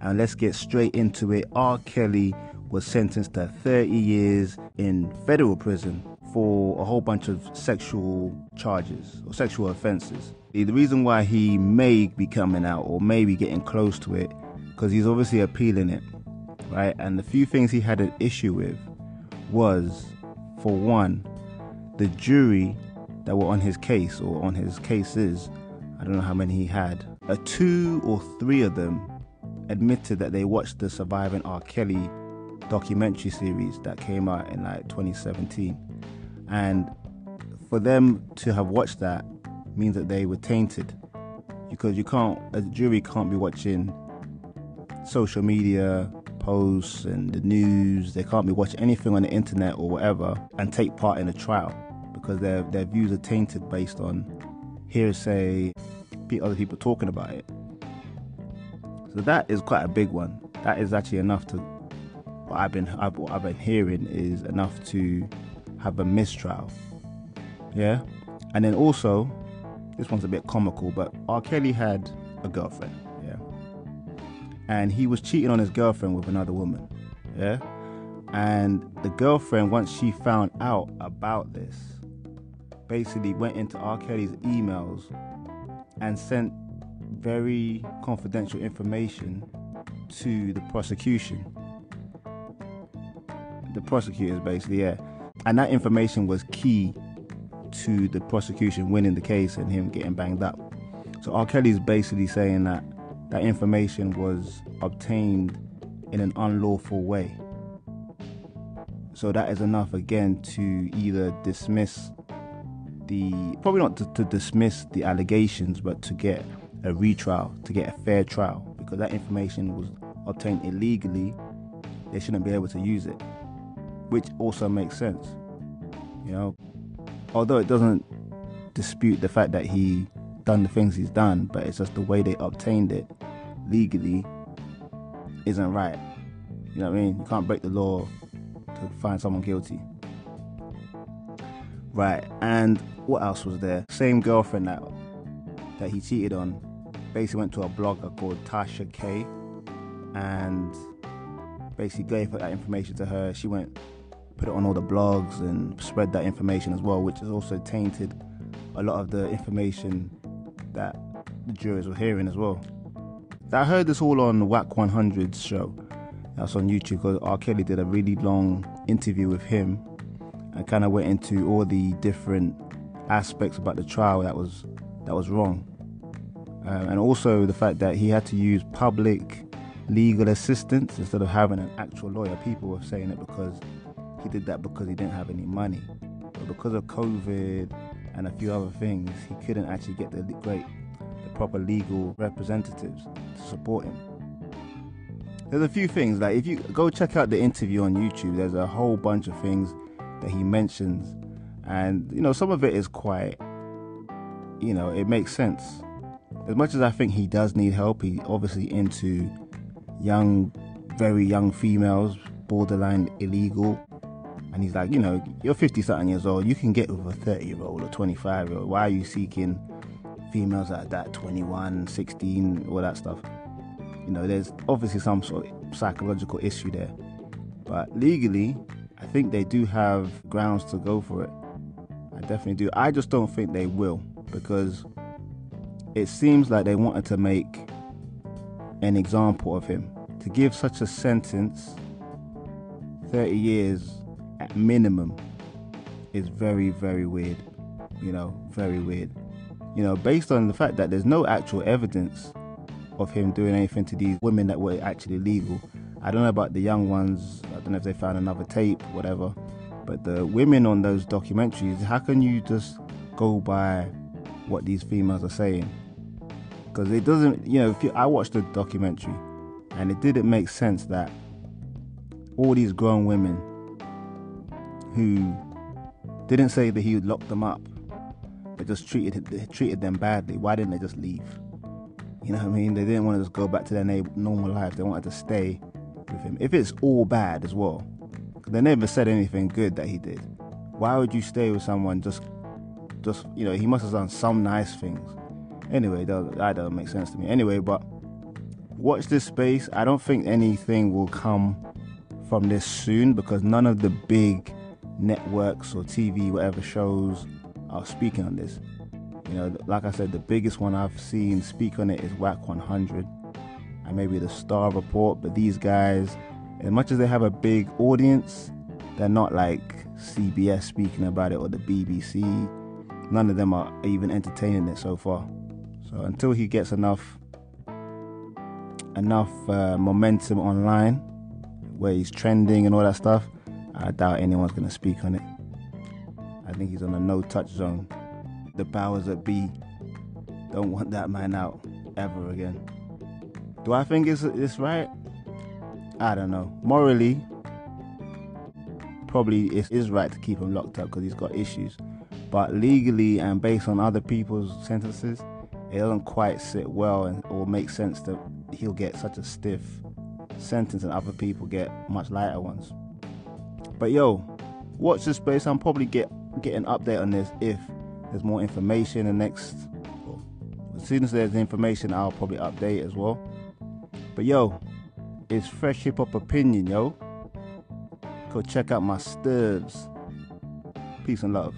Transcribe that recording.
And let's get straight into it. R.Kelly was sentenced to 30 years in federal prison for a whole bunch of sexual charges or sexual offences. The reason why he may be coming out or may be getting close to it, because he's obviously appealing it, right? And the few things he had an issue with was, for one, the jury that were on his case or on his cases. I don't know how many he had. 2 or 3 of them admitted that they watched the Surviving R.Kelly documentary series that came out in like 2017. And for them to have watched that means that they were tainted, because a jury can't be watching social media posts and the news. They can't be watching anything on the internet or whatever and take part in a trial, because their views are tainted based on hearsay, other people talking about it. So that is quite a big one. That is actually enough to, what I've been hearing is enough to have a mistrial. Yeah. And then also, this one's a bit comical, but R. Kelly had a girlfriend. Yeah. And he was cheating on his girlfriend with another woman. Yeah. And the girlfriend, once she found out about this, basically went into R. Kelly's emails and sent very confidential information to the prosecution. The prosecutors, basically, yeah. And that information was key to the prosecution winning the case and him getting banged up. So R. Kelly's basically saying that that information was obtained in an unlawful way. So that is enough, again, to either dismiss probably not to dismiss the allegations, but to get a retrial, to get a fair trial, because that information was obtained illegally. They shouldn't be able to use it, which also makes sense, you know. Although it doesn't dispute the fact that he done the things he's done, but it's just the way they obtained it legally isn't right. You know what I mean? You can't break the law to find someone guilty. Right, and what else was there? Same girlfriend that he cheated on basically went to a blogger called Tasha K and basically gave that information to her. She went, put it on all the blogs and spread that information as well, which has also tainted a lot of the information that the jurors were hearing as well. I heard this all on Whack 100's show. That's on YouTube, because R. Kelly did a really long interview with him and kind of went into all the different aspects about the trial that was wrong. And also the fact that he had to use public legal assistance instead of having an actual lawyer. People were saying it because he did that because he didn't have any money. But because of COVID and a few other things, he couldn't actually get the proper legal representatives to support him. There's a few things, like if you go check out the interview on YouTube, there's a whole bunch of things that he mentions, and you know, some of it is quite, you know, it makes sense. As much as I think he does need help, he's obviously into very young females, borderline illegal, and he's like, you know, you're 50-something years old, you can get with a 30-year-old or 25-year-old. Why are you seeking females like that, 21, 16, all that stuff? You know, there's obviously some sort of psychological issue there, but legally, I think they do have grounds to go for it. I definitely do. I just don't think they will, because it seems like they wanted to make an example of him. To give such a sentence, 30 years at minimum, is very, very weird. You know, very weird. You know, based on the fact that there's no actual evidence of him doing anything to these women that were actually legal. I don't know about the young ones. I don't know if they found another tape, whatever. But the women on those documentaries, how can you just go by what these females are saying? Because it doesn't, you know, I watched the documentary and it didn't make sense that all these grown women who didn't say that he would lock them up, but just treated them badly. Why didn't they just leave? You know what I mean? They didn't want to just go back to their normal life. They wanted to stay with him. If it's all bad as well, they never said anything good that he did. Why would you stay with someone just you know, he must have done some nice things. Anyway, that don't make sense to me. Anyway, but watch this space. I don't think anything will come from this soon because none of the big networks or TV, whatever shows are speaking on this. You know, like I said, the biggest one I've seen speak on it is WAC 100 and maybe the Star Report. But these guys, as much as they have a big audience, they're not like CBS speaking about it or the BBC. None of them are even entertaining it so far. So until he gets enough momentum online where he's trending and all that stuff, I doubt anyone's going to speak on it. I think he's on a no-touch zone. The powers that be don't want that man out ever again. Do I think it's right? I don't know. Morally, probably it is right to keep him locked up because he's got issues. But legally and based on other people's sentences, it doesn't quite sit well or make sense that he'll get such a stiff sentence and other people get much lighter ones. But yo, watch this space. I'm probably get an update on this if there's more information. As soon as there's information, I'll probably update as well. But yo, it's Fresh Hip Hop Opinion, yo. Go check out my stubs. Peace and love.